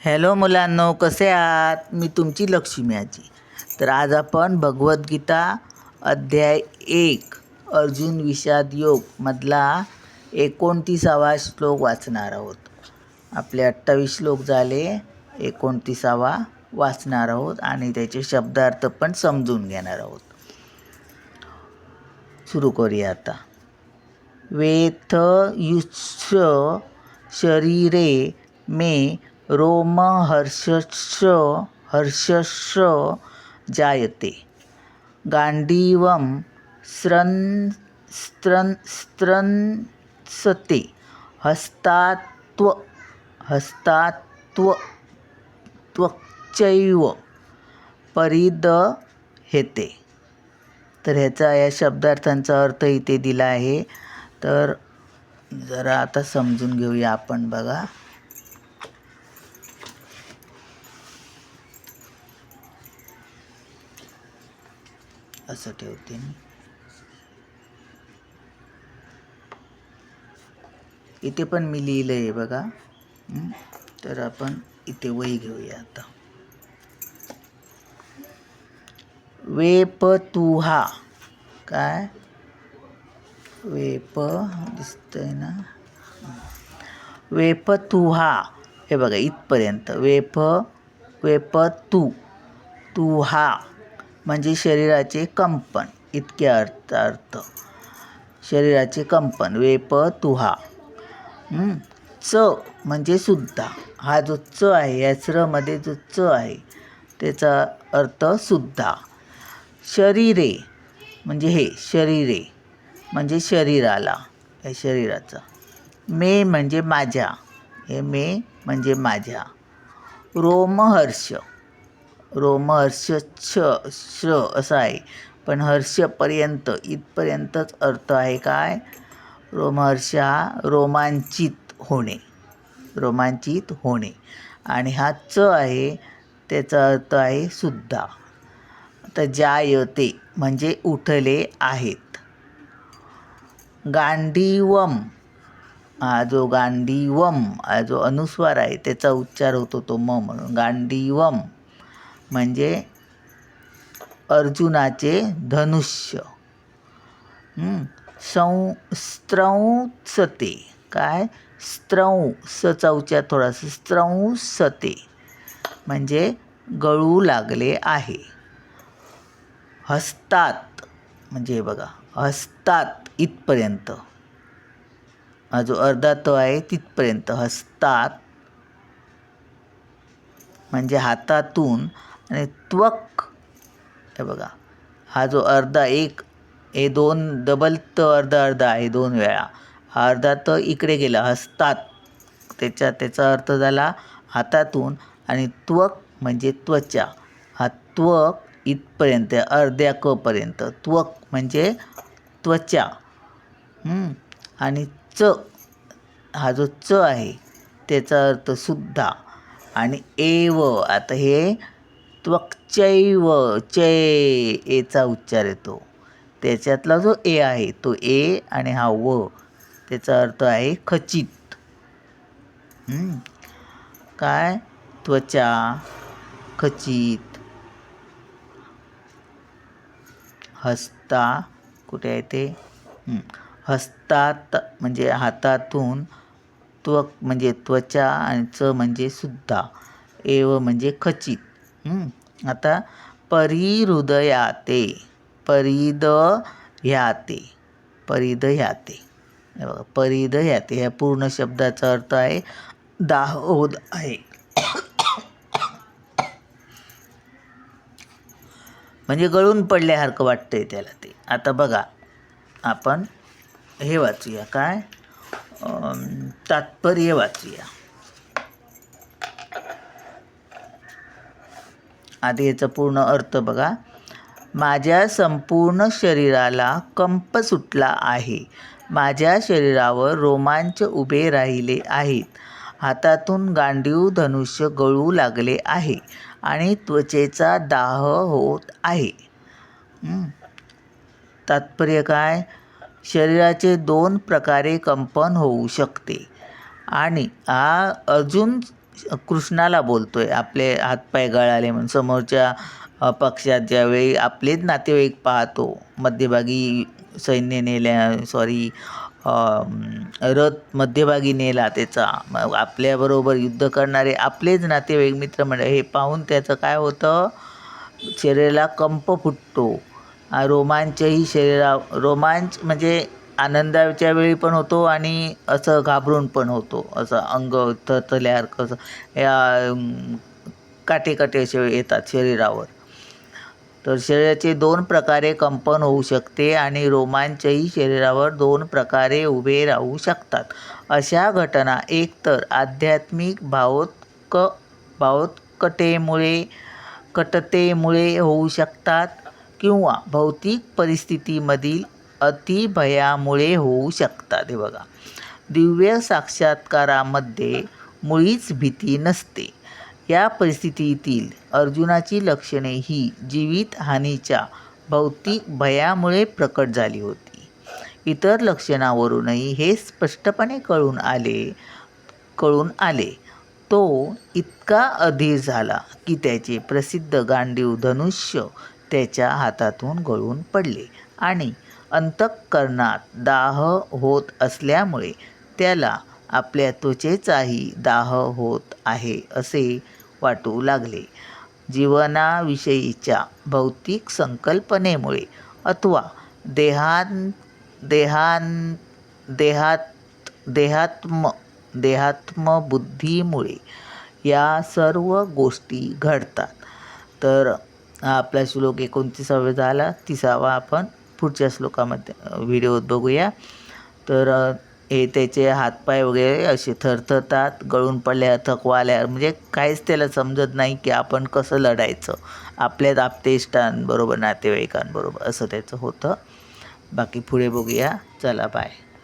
Hello मुलांनो, कसे आहात? मी तुमची लक्ष्मी आजी. तर आज आपण भगवद्गीता अध्याय 1 अर्जुन विषाद योग मधला 29वा श्लोक वाचणार आहोत. आपले 28 श्लोक झाले, 29वा वाचणार आहोत आणि त्याचे शब्दार्थ पण समजून घेणार आहोत. सुरू करूया आता. वेथ युष्य शरीरे मे रोमहर्षश्च जायते गांडीवं स्त्रंसते हस्तात्वचैव परिदह्यते. तर ह्याचा या शब्दार्थांचा अर्थ इथे दिला आहे. तर जरा आता समजून घेऊया आपण. बघा, असं ठेवते मी. इथे पण मी लिहिलं आहे बघा. तर आपण इथे वही घेऊया आता. वेपतुहा, काय वेप दिसतंय ना, वेपतुहा, हे बघा इथपर्यंत. तुहा म्हणजे शरीराचे कंपन, इतके अर्थ शरीराचे कंपन. वेपतुहा. च म्हणजे सुद्धा. हा जो च आहे, या च मध्ये जो च आहे त्याचा अर्थ सुद्धा. शरीरे म्हणजे हे शरीरे म्हणजे शरीराला, या शरीराचा. मे म्हणजे माझ्या, हे मे म्हणजे माझ्या. रोमहर्ष श असं आहे, पण हर्षपर्यंत इथपर्यंतच अर्थ आहे. काय रोमहर्ष? रोमांचित होणे. आणि हा च आहे, त्याचा अर्थ आहे सुद्धा. आता जायते म्हणजे उठले आहेत. गांडीवम, हा जो गांडीवम हा जो अनुस्वार आहे त्याचा उच्चार होतो तो म म्हणून. गांडीवम म्हणजे अर्जुनाचे धनुष्य. स्त्रंसते, काय सचा उच्चार थोडासा. स्त्रंसते म्हणजे गळू लागले आहे. हस्तात म्हणजे बघा, हस्तात इथपर्यंत, हा जो अर्धा तो आहे तिथपर्यंत. हस्तात म्हणजे हातातून. आणि त्वक, हे बघा, हा जो अर्धा एक, हे दोन डबल त अर्धा आहे, दोन वेळा. हा अर्धा त इकडे गेला हस्तात, त्याचा अर्थ झाला हातातून. आणि त्वक म्हणजे त्वचा. हा त्वक इथपर्यंत, अर्ध्या क पर्यंत. त्वक म्हणजे त्वचा. आणि च, हा जो च आहे त्याचा अर्थ सुद्धा. आणि एव, आता हे त्वक्चैव, एचा उच्चार येतो. त्याच्यातला जो ए आहे तो ए, आणि हा व त्याचा अर्थ आहे खचित. काय त्वचा, खचित. हस्ता कुठे आहे ते? हस्तात म्हणजे हातातून. त्वक म्हणजे त्वचा आणि च म्हणजे सुद्धा. एव म्हणजे खचित. आता परिहृदयाते, परिदह्याते. हे बघा, परिदह्याते ह्या पूर्ण शब्दाचा अर्थ आहे दाह होत आहे. म्हणजे गळून पडल्यासारखं वाटतंय त्याला ते. आता बघा, आपण हे वाचूया, काय तात्पर्य वाचूया. आधी याचा पूर्ण अर्थ बघा. माझ्या संपूर्ण शरीराला कंप सुटला आहे. माझ्या शरीरावर रोमांच उभे राहिले आहेत. हातातून गांडीव धनुष्य गळू लागले आहे आणि त्वचेचा दाह होत आहे. तात्पर्य काय? शरीराचे 2 प्रकारे कंपन होऊ शकते. आणि हा अर्जुन कृष्णाला बोलतोय आपले हातपाय गळाले म्हणून. समोरच्या पक्षात ज्यावेळी आपलेच नातेवाईक पाहतो, मध्यभागी सैन्य रथ मध्यभागी नेला त्याचा, मग आपल्याबरोबर युद्ध करणारे आपलेच नातेवाईक मित्रमंडळ हे पाहून त्याचं काय होतं, शरीराला कंप फुटतो. रोमांचही रोमांच म्हणजे आनंदाच्या वेळी पण होतो आणि असं घाबरून पण होतो, असं अंग थरथरल्यासारखं काटे असे येतात शरीरावर. तर शरीराचे 2 प्रकारे कंपन होऊ शकते आणि रोमांचही शरीरावर 2 प्रकारे उभे राहू शकतात. अशा घटना एकतर आध्यात्मिक कटतेमुळे होऊ शकतात किंवा भौतिक परिस्थितीमधील अतिभयामुळे होऊ शकतात. हे बघा, दिव्य साक्षात्कारामध्ये मुळीच भीती नसते. या परिस्थितीतील अर्जुनाची लक्षणे ही जीवितहानीच्या भौतिक भयामुळे प्रकट झाली होती. इतर लक्षणावरूनही हे स्पष्टपणे कळून आले. तो इतका अधीर झाला की त्याचे प्रसिद्ध गांडीव धनुष्य त्याच्या हातातून गळून पडले आणि अंतःकरणात दाह होत असल्यामुळे त्याला आपल्या त्वचेचाही दाह होत आहे असे वाटू लागले. जीवनाविषयीच्या भौतिक संकल्पनेमुळे अथवा देहात्मबुद्धीमुळे या सर्व गोष्टी घडतात. तर हा आपला श्लोक 29 झाला. 30 आपण पुढच्या श्लोकामध्ये व्हिडिओत बघूया. तर हे त्याचे हातपाय वगैरे असे थरथरतात, गळून पडल्या, थकवा आल्या, म्हणजे काहीच त्याला समजत नाही की आपण कसं लढायचं आपल्याच आप्तेष्टांबरोबर, नातेवाईकांबरोबर, असं त्याचं होतं. बाकी पुढे बघूया. चला, बाय.